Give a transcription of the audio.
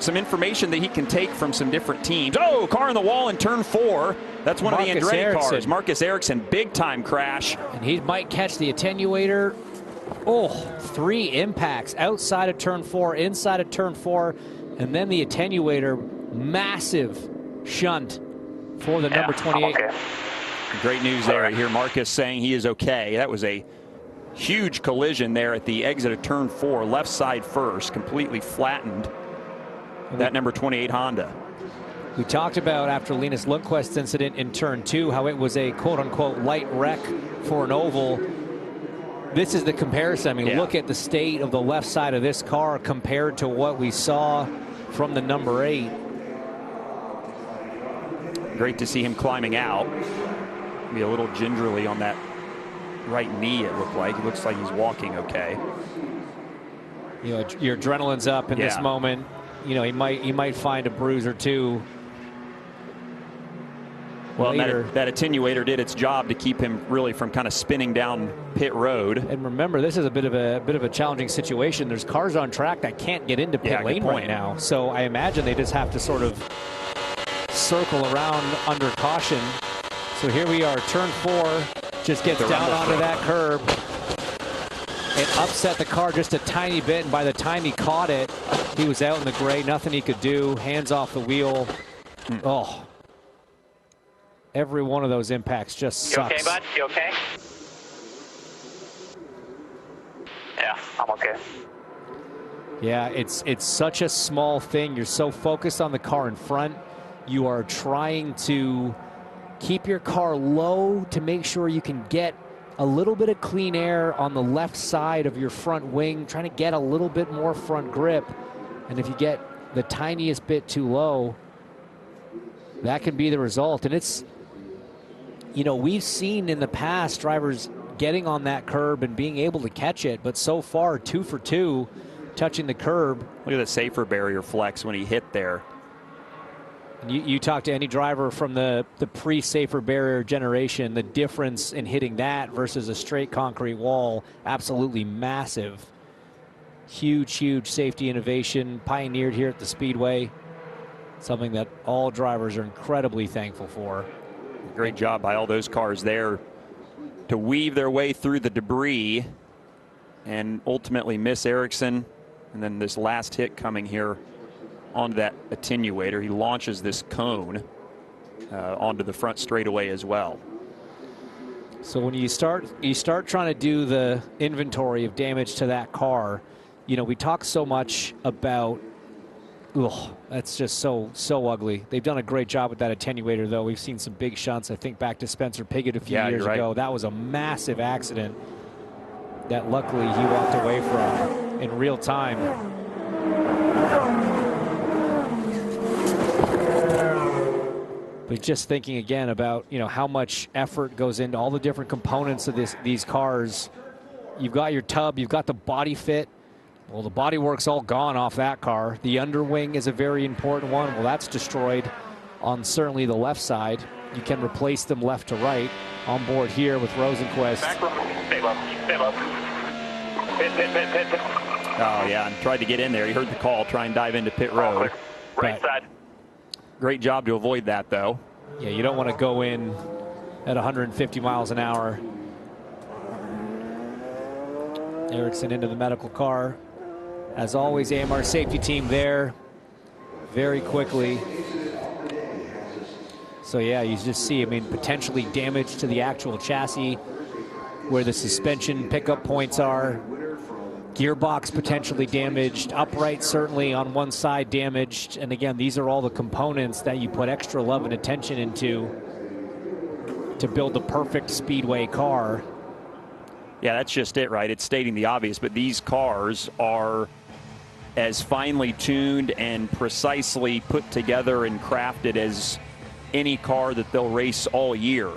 some information that he can take from some different teams. Oh, car in the wall in turn 4. That's one of the Andretti cars. Marcus Ericsson, big time crash. And he might catch the attenuator. Oh, 3 impacts outside of turn 4, inside of turn 4, and then the attenuator, massive shunt for the number 28. Okay. Great news there. I hear Marcus saying he is okay. That was a huge collision there at the exit of turn 4, left side first, completely flattened that number 28 Honda. We talked about after Linus Lundqvist's incident in turn 2 how it was a quote-unquote light wreck for an oval. This is the comparison. I mean, look at the state of the left side of this car compared to what we saw from the number 8. Great to see him climbing out. Be a little gingerly on that right knee, it looked like. It looks like he's walking okay. You know, your adrenaline's up in this moment. You know, he might find a bruise or two. Well, that attenuator did its job to keep him really from kind of spinning down pit road. And remember, this is a bit of a challenging situation. There's cars on track that can't get into pit lane right now. So I imagine they just have to sort of circle around under caution. So here we are, turn 4, just gets down onto that curb. It upset the car just a tiny bit, and by the time he caught it, he was out in the gray, nothing he could do, hands off the wheel. Oh. Every one of those impacts just sucks. You okay, bud? You okay? Yeah, I'm okay. Yeah, it's such a small thing. You're so focused on the car in front. You are trying to keep your car low to make sure you can get a little bit of clean air on the left side of your front wing, trying to get a little bit more front grip. And if you get the tiniest bit too low, that can be the result. And it's, you know, we've seen in the past drivers getting on that curb and being able to catch it, but so far 2 for 2 touching the curb. Look at the safer barrier flex when he hit there. You talk to any driver from the pre-safer barrier generation, the difference in hitting that versus a straight concrete wall, absolutely massive. Huge safety innovation pioneered here at the Speedway. Something that all drivers are incredibly thankful for. Great job by all those cars there to weave their way through the debris and ultimately miss Ericsson. And then this last hit coming here onto that attenuator. He launches this cone onto the front straightaway as well. So when you start trying to do the inventory of damage to that car, you know, we talk so much about, that's just so ugly. They've done a great job with that attenuator, though. We've seen some big shunts. I think back to Spencer Pigot a few years ago. That was a massive accident that luckily he walked away from in real time. But just thinking again about, you know, how much effort goes into all the different components of these cars. You've got your tub, you've got the body fit. Well, the bodywork's all gone off that car. The underwing is a very important one. Well, that's destroyed on certainly the left side. You can replace them left to right. On board here with Rosenqvist. Back row. Stay low. Stay low. Pit. Oh, yeah, and tried to get in there. He heard the call, try and dive into pit road. Right side. Great job to avoid that, though. Yeah, you don't want to go in at 150 miles an hour. Ericsson into the medical car. As always, AMR safety team there very quickly. So, yeah, you just see, I mean, potentially damage to the actual chassis where the suspension pickup points are. Gearbox potentially damaged, upright certainly on one side damaged, and again, these are all the components that you put extra love and attention into to build the perfect Speedway car. Yeah, that's just it, right? It's stating the obvious, but these cars are as finely tuned and precisely put together and crafted as any car that they'll race all year.